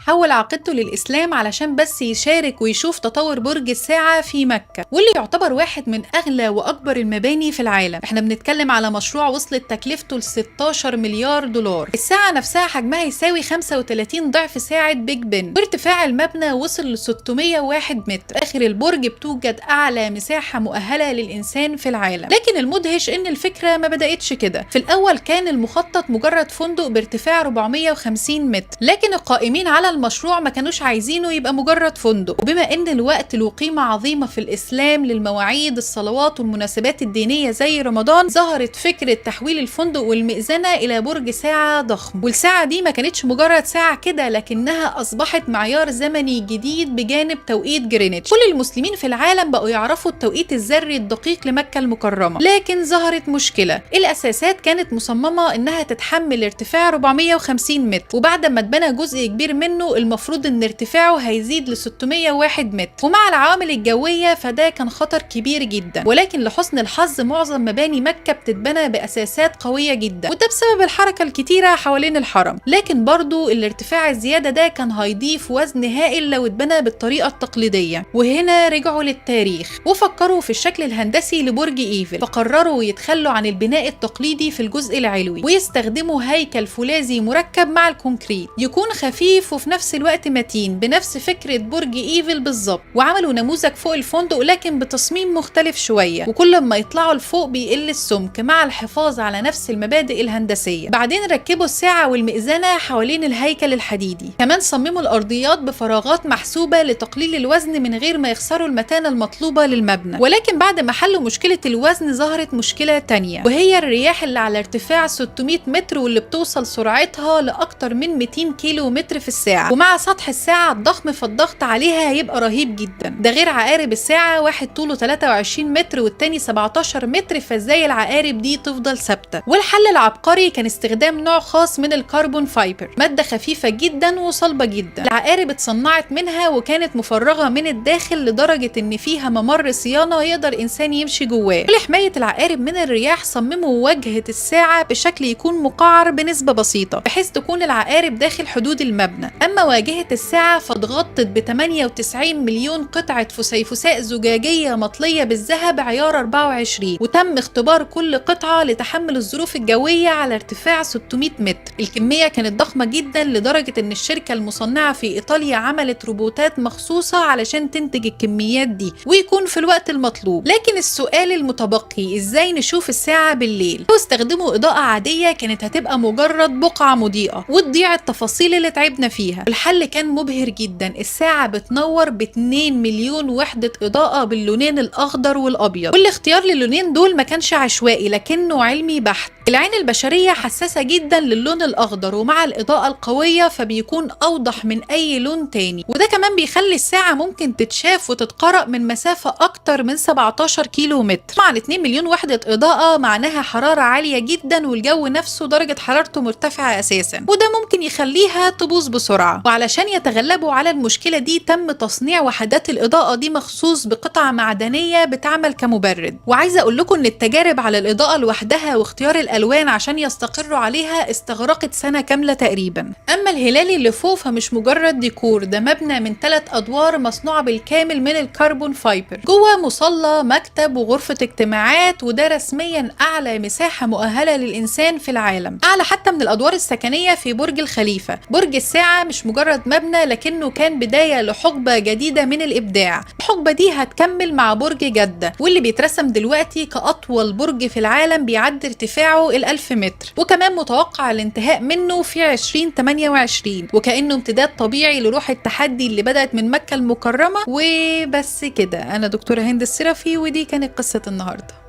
حول عقيدته للإسلام علشان بس يشارك ويشوف تطور برج الساعة في مكة، واللي يعتبر واحد من أغلى وأكبر المباني في العالم. احنا بنتكلم على مشروع وصلت تكلفته ل 16 مليار دولار. الساعة نفسها حجمها يساوي 35 ضعف ساعة بيج بن، وارتفاع المبنى وصل ل 601 متر. آخر البرج بتوجد أعلى مساحة مؤهلة للإنسان في العالم. لكن المدهش إن الفكرة ما بدأتش كده. في الأول كان المخطط مجرد فندق بارتفاع 450 متر، لكن القائمين على المشروع ما كانوش عايزينه يبقى مجرد فندق. وبما إن الوقت له قيمة عظيمة في الإسلام للمواعيد الصلوات والمناسبات الدينية زي رمضان، ظهرت فكرة تحويل الفندق والمئذنة إلى برج ساعة ضخم. والساعة دي ما كانتش مجرد ساعة كده، لكنها أصبحت معيار زمني جديد بجانب توقيت جرينتش. كل المسلمين في العالم بقوا يعرفوا التوقيت الذري الدقيق لمكة المكرمة. لكن ظهرت مشكلة، الأساسات كانت مصممة إنها تتحمل ارتفاع 450 متر، وبعد ما اتبنى جزء كبير منه المفروض إن ارتفاعه هيزيد ل 601 متر، ومع العوامل الجوية فده كان خطر كبير جدا. ولكن لحسن الحظ معظم مباني مكة بتتبنى بأساسات قوية جدا، وده بسبب الحركة الكتيرة حوالين الحرم. لكن برضو الارتفاع الزيادة ده كان هيضيف وزن هائل لو اتبنى بالطريقة التقليدية. وهنا رجعوا للتاريخ وفكروا في الشكل الهندسي لبرج ايفل، فقرروا يتخلوا عن البناء التقليدي في الجزء العلوي ويستخدموا هيكل فولاذي مركب مع الكونكريت يكون خفيف وفي نفس الوقت متين، بنفس فكرة برج ايفل بالظبط. وعملوا نموذج فوق الفندق لكن بتصميم مختلف شوية، وكل ما يطلعوا لفوق بيقل السمك مع الحفاظ على نفس المبادئ الهندسية. بعدين ركبوا الساعة والمئذنة حوالين الهيكل الحديدي. كمان صمموا الأرضيات بفراغات محسوبة لتقليل الوزن من غير ما يخسروا المتانة المطلوبة للمبنى. ولكن بعد ما حلوا مشكلة الوزن ظهرت مشكلة تانية، وهي الرياح اللي على ارتفاع 600 متر واللي بتوصل سرعتها لأكتر من 200 كيلو متر في الساعة. ومع سطح الساعة الضخم فالضغط عليها هيبقى رهيب جدا. ده غير عقارب الساعة، واحد طوله 23 متر والتاني 17 متر، فازاي العقارب دي تفضل ثابتة؟ والحل العبقري كان استخدام نوع خاص من الكربون فايبر، مادة خفيفة جدا وصلبة جدا. العقارب اتصنعت منها وكانت مفرغة من الداخل لدرجة ان فيها ممر صيانة يقدر انسان يمشي جواه. ولحماية العقارب من الرياح صمموا واجهة الساعة بشكل يكون مقعر بنسبة بسيطة، بحيث تكون العقارب داخل حدود المبنى. اما واجهة الساعة فاتغطت ب 98 مليون قطعة فسيفساء زجاجية مطلية بالذهب عيار 24، وتم اختبار كل قطعة لتحمل الظروف الجوية على ارتفاع 600 متر. الكمية كانت ضخمة جدا لدرجة ان الشركة المصنعة في ايطاليا عملت روبوتات مخصوصة علشان تنتج الكميات دي ويكون في الوقت المطلوب. لكن السؤال المتبقي، ازاي نشوف الساعة بالليل؟ لو استخدموا اضاءة عادية كانت هتبقى مجرد بقعة مضيئة وتضيع التفاصيل اللي تعبنا فيها. الحل كان مبهر جدا، الساعة بتنور ب 2 مليون وحدة اضاءة باللونين الاخضر والابيض، والاختيار للونين دول ما كانش عشوائي لكنه علمي بحت. العين البشرية حساسة جدا للون الأخضر، ومع الإضاءة القوية فبيكون أوضح من أي لون تاني، وده كمان بيخلي الساعة ممكن تتشاف وتتقرأ من مسافة أكتر من 17 كيلو متر. طبعا 2 مليون وحدة إضاءة معناها حرارة عالية جدا، والجو نفسه درجة حرارته مرتفعة أساسا، وده ممكن يخليها تبوظ بسرعة. وعلشان يتغلبوا على المشكلة دي تم تصنيع وحدات الإضاءة دي مخصوص بقطعة معدنية بتعمل كمبرد. وعايزة أقول لكم إن التجارب على الإضاءة لوحدها واختيار الألوان عشان يستقروا عليها استغرقت سنة كاملة تقريبا. أما الهلال اللي فوق فمش مجرد ديكور، ده مبنى من 3 أدوار مصنوع بالكامل من الكربون فايبر، جوه مصلى مكتب وغرفة اجتماعات، وده رسميا أعلى مساحة مؤهلة للإنسان في العالم، أعلى حتى من الأدوار السكنية في برج الخليفة. برج الساعة مش مجرد مبنى لكنه كان بداية لحقبة جديدة من الإبداع. الحقبة دي هتكمل مع برج جدة، واللي بيترسم دلوقتي كأطول برج في العالم بيعدي ارتفاعه 1000 متر، وكمان متوقع الانتهاء منه في 2028، وكأنه امتداد طبيعي لروح التحدي اللي بدأت من مكة المكرمة. وبس كده، أنا دكتورة هند السرفي ودي كانت قصة النهاردة.